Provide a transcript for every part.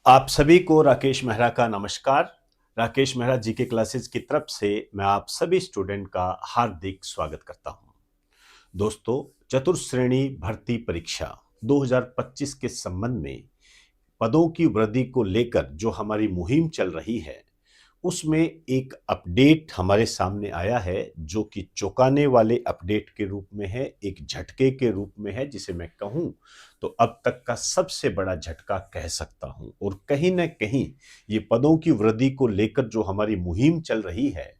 आप सभी को राकेश मेहरा का नमस्कार। राकेश मेहरा जीके क्लासेस की तरफ से मैं आप सभी स्टूडेंट का हार्दिक स्वागत करता हूं। दोस्तों, चतुर्थ श्रेणी भर्ती परीक्षा 2025 के संबंध में पदों की वृद्धि को लेकर जो हमारी मुहिम चल रही है, उसमें एक अपडेट हमारे सामने आया है जो कि चौंकाने वाले अपडेट के रूप में है, एक झटके के रूप में है, जिसे मैं कहूं तो अब तक का सबसे बड़ा झटका कह सकता हूं। और कहीं ना कहीं ये पदों की वृद्धि को लेकर जो हमारी मुहिम चल रही है,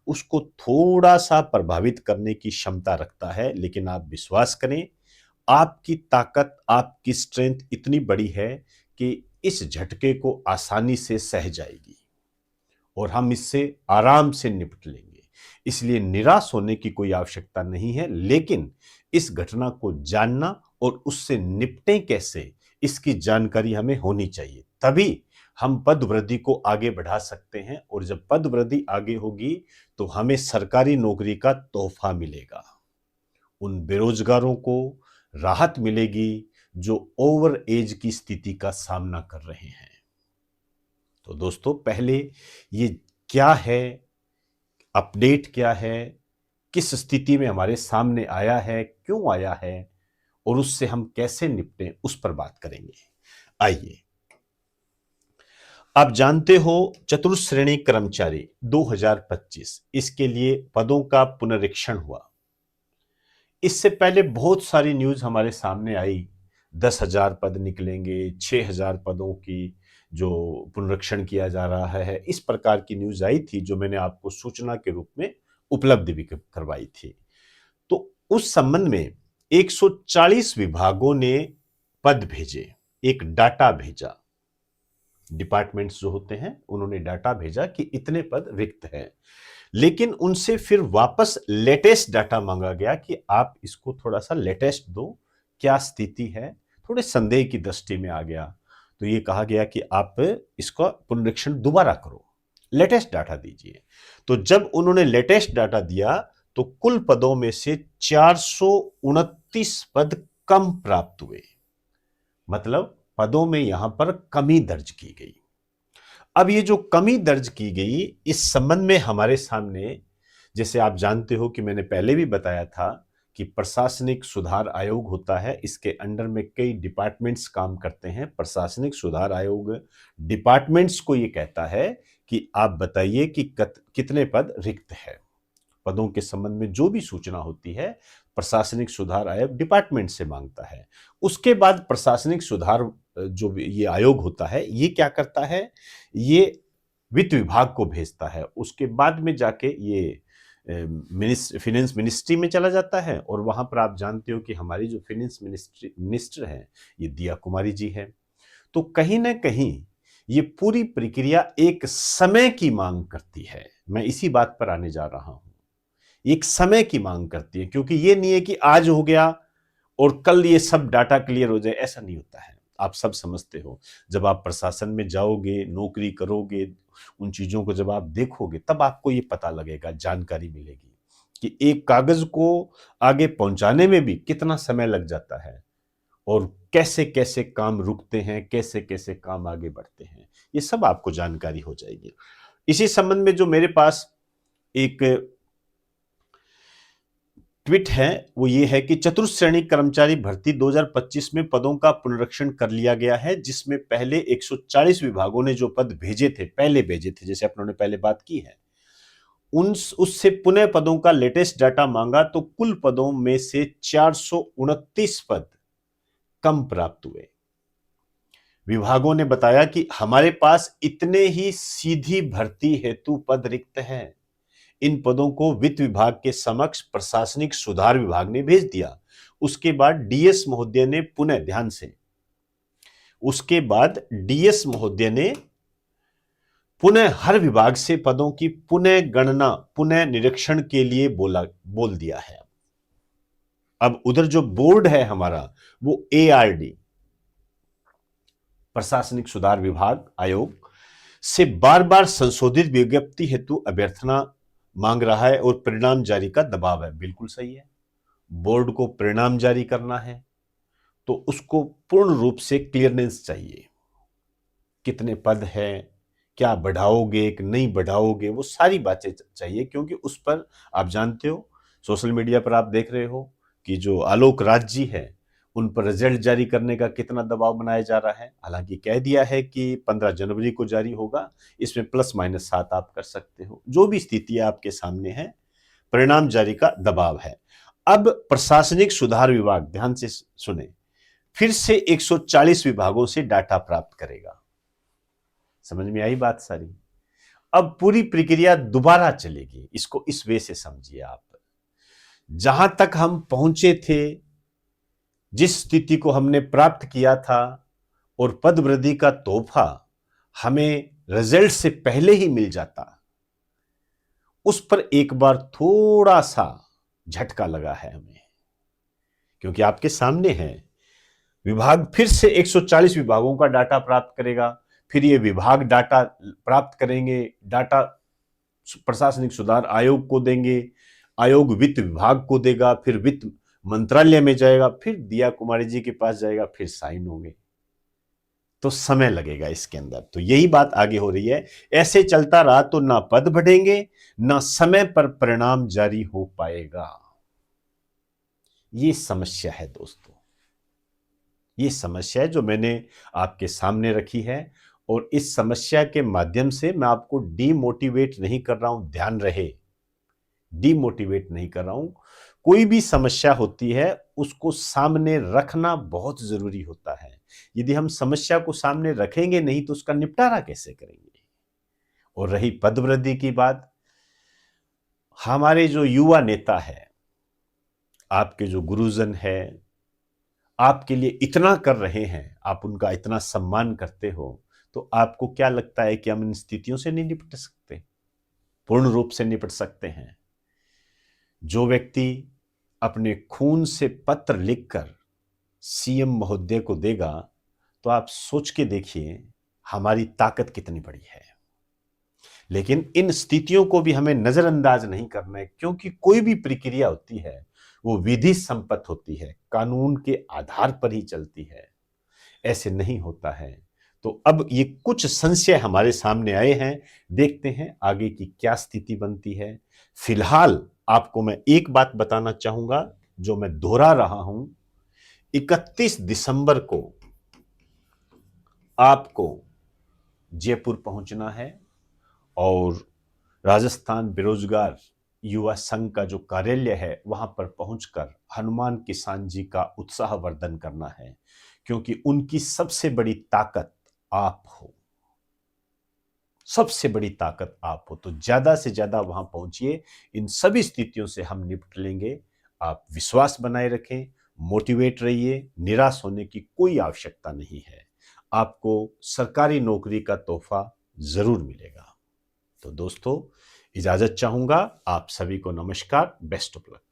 उसको थोड़ा सा प्रभावित करने की क्षमता रखता है। लेकिन आप विश्वास करें, आपकी ताकत, आपकी स्ट्रेंथ इतनी बड़ी है कि इस झटके को आसानी से सह जाएगी और हम इससे आराम से निपट लेंगे। इसलिए निराश होने की कोई आवश्यकता नहीं है, लेकिन इस घटना को जानना और उससे निपटें कैसे, इसकी जानकारी हमें होनी चाहिए। तभी हम पद वृद्धि को आगे बढ़ा सकते हैं, और जब पद वृद्धि आगे होगी तो हमें सरकारी नौकरी का तोहफा मिलेगा। उन बेरोजगारों को राहत मिलेगी जो ओवर एज की स्थिति का सामना कर रहे हैं। तो दोस्तों, पहले ये क्या है, अपडेट क्या है, किस स्थिति में हमारे सामने आया है, क्यों आया है और उससे हम कैसे निपटें, उस पर बात करेंगे। आइए, आप जानते हो चतुर्थ श्रेणी कर्मचारी 2025, इसके लिए पदों का पुनरीक्षण हुआ। इससे पहले बहुत सारी न्यूज हमारे सामने आई, 10,000 पद निकलेंगे, 6,000 पदों की जो पुनरीक्षण किया जा रहा है, इस प्रकार की न्यूज आई थी जो मैंने आपको सूचना के रूप में उपलब्ध भी करवाई थी। तो उस संबंध में 140 विभागों ने पद भेजे, एक डाटा भेजा। डिपार्टमेंट्स जो होते हैं उन्होंने डाटा भेजा कि इतने पद रिक्त हैं, लेकिन उनसे फिर वापस लेटेस्ट डाटा मांगा गया कि आप इसको थोड़ा सा लेटेस्ट दो, क्या स्थिति है। थोड़े संदेह की दृष्टि में आ गया, तो ये कहा गया कि आप इसका पुनरीक्षण दोबारा करो, लेटेस्ट डाटा दीजिए। तो जब उन्होंने लेटेस्ट डाटा दिया तो कुल पदों में से 429 पद कम प्राप्त हुए, मतलब पदों में यहां पर कमी दर्ज की गई। अब ये जो कमी दर्ज की गई, इस संबंध में हमारे सामने, जैसे आप जानते हो कि मैंने पहले भी बताया था कि प्रशासनिक सुधार आयोग होता है, इसके अंडर में कई डिपार्टमेंट्स काम करते हैं। प्रशासनिक सुधार आयोग डिपार्टमेंट्स को ये कहता है कि आप बताइए कि कितने पद रिक्त है। पदों के संबंध में जो भी सूचना होती है, प्रशासनिक सुधार आयोग डिपार्टमेंट से मांगता है। उसके बाद प्रशासनिक सुधार जो ये आयोग होता है, ये क्या करता है, ये वित्त विभाग को भेजता है। उसके बाद में जाके ये फिनेंस मिनिस्ट्री में चला जाता है, और वहां पर आप जानते हो कि हमारी जो फिनेंस मिनिस्टर हैं, ये दिया कुमारी जी है। तो कहीं ना कहीं ये पूरी प्रक्रिया एक समय की मांग करती है। मैं इसी बात पर आने जा रहा हूं। एक समय की मांग करती है, क्योंकि ये नहीं है कि आज हो गया और कल ये सब डाटा क्लियर हो जाए, ऐसा नहीं होता है। आप सब समझते हो, जब आप प्रशासन में जाओगे, नौकरी करोगे, उन चीजों को जब आप देखोगे, तब आपको ये पता लगेगा, जानकारी मिलेगी कि एक कागज को आगे पहुंचाने में भी कितना समय लग जाता है, और कैसे कैसे काम रुकते हैं, कैसे कैसे काम आगे बढ़ते हैं, ये सब आपको जानकारी हो जाएगी। इसी संबंध में जो मेरे पास एक ट्वीट है, वो ये है कि चतुर्थ श्रेणी कर्मचारी भर्ती 2025 में पदों का पुनरीक्षण कर लिया गया है, जिसमें पहले 140 विभागों ने जो पद भेजे थे, पहले भेजे थे, जैसे अपनों ने पहले बात की है, उससे पुनः पदों का लेटेस्ट डाटा मांगा तो कुल पदों में से 429 पद कम प्राप्त हुए। विभागों ने बताया कि हमारे पास इतने ही सीधी भर्ती हेतु पद रिक्त हैं। इन पदों को वित्त विभाग के समक्ष प्रशासनिक सुधार विभाग ने भेज दिया। उसके बाद डीएस महोदय ने पुनः, ध्यान से, उसके बाद डीएस महोदय ने पुनः हर विभाग से पदों की पुनः गणना, पुनः निरीक्षण के लिए बोल दिया है। अब उधर जो बोर्ड है हमारा, वो एआरडी, प्रशासनिक सुधार विभाग आयोग, से बार बार संशोधित विज्ञप्ति हेतु अभ्यर्थना मांग रहा है और परिणाम जारी का दबाव है। बिल्कुल सही है, बोर्ड को परिणाम जारी करना है तो उसको पूर्ण रूप से क्लियरेंस चाहिए। कितने पद हैं, क्या बढ़ाओगे कि नहीं बढ़ाओगे, वो सारी बातें चाहिए, क्योंकि उस पर आप जानते हो, सोशल मीडिया पर आप देख रहे हो कि जो आलोक राज जी है उन पर रिजल्ट जारी करने का कितना दबाव बनाया जा रहा है। हालांकि कह दिया है कि 15 जनवरी को जारी होगा, इसमें +- 7 आप कर सकते हो। जो भी स्थिति आपके सामने है, परिणाम जारी का दबाव है। अब प्रशासनिक सुधार विभाग, ध्यान से सुने, फिर से 140 विभागों से डाटा प्राप्त करेगा। समझ में आई बात सारी? अब पूरी प्रक्रिया दोबारा चलेगी, इसको इस वे से समझिए आप। जहां तक हम पहुंचे थे, जिस स्थिति को हमने प्राप्त किया था, और पद वृद्धि का तोहफा हमें रिजल्ट से पहले ही मिल जाता, उस पर एक बार थोड़ा सा झटका लगा है हमें, क्योंकि आपके सामने है, विभाग फिर से 140 विभागों का डाटा प्राप्त करेगा। फिर ये विभाग डाटा प्राप्त करेंगे, डाटा प्रशासनिक सुधार आयोग को देंगे, आयोग वित्त विभाग को देगा, फिर वित्त मंत्रालय में जाएगा, फिर दिया कुमारी जी के पास जाएगा, फिर साइन होंगे। तो समय लगेगा इसके अंदर। तो यही बात आगे हो रही है। ऐसे चलता रहा तो ना पद बढ़ेंगे, ना समय पर परिणाम जारी हो पाएगा। ये समस्या है दोस्तों, ये समस्या है जो मैंने आपके सामने रखी है, और इस समस्या के माध्यम से मैं आपको डीमोटिवेट नहीं कर रहा हूं, ध्यान रहे, डीमोटिवेट नहीं कर रहा हूं। कोई भी समस्या होती है उसको सामने रखना बहुत जरूरी होता है। यदि हम समस्या को सामने रखेंगे नहीं तो उसका निपटारा कैसे करेंगे? और रही पदवृद्धि की बात, हमारे जो युवा नेता है, आपके जो गुरुजन है, आपके लिए इतना कर रहे हैं, आप उनका इतना सम्मान करते हो, तो आपको क्या लगता है कि हम इन स्थितियों से नहीं निपट सकते? पूर्ण रूप से निपट सकते हैं। जो व्यक्ति अपने खून से पत्र लिखकर सीएम महोदय को देगा, तो आप सोच के देखिए हमारी ताकत कितनी बड़ी है। लेकिन इन स्थितियों को भी हमें नजरअंदाज नहीं करना है, क्योंकि कोई भी प्रक्रिया होती है वो विधि संपन्न होती है, कानून के आधार पर ही चलती है, ऐसे नहीं होता है। तो अब ये कुछ संशय हमारे सामने आए हैं, देखते हैं आगे की क्या स्थिति बनती है। फिलहाल आपको मैं एक बात बताना चाहूंगा, जो मैं दोहरा रहा हूं, 31 दिसंबर को आपको जयपुर पहुंचना है, और राजस्थान बेरोजगार युवा संघ का जो कार्यालय है वहां पर पहुंचकर हनुमान किसान जी का उत्साहवर्धन करना है, क्योंकि उनकी सबसे बड़ी ताकत आप हो, सबसे बड़ी ताकत आप हो। तो ज्यादा से ज्यादा वहां पहुंचिए, इन सभी स्थितियों से हम निपट लेंगे। आप विश्वास बनाए रखें, मोटिवेट रहिए, निराश होने की कोई आवश्यकता नहीं है। आपको सरकारी नौकरी का तोहफा जरूर मिलेगा। तो दोस्तों, इजाजत चाहूंगा। आप सभी को नमस्कार, बेस्ट ऑफ लक।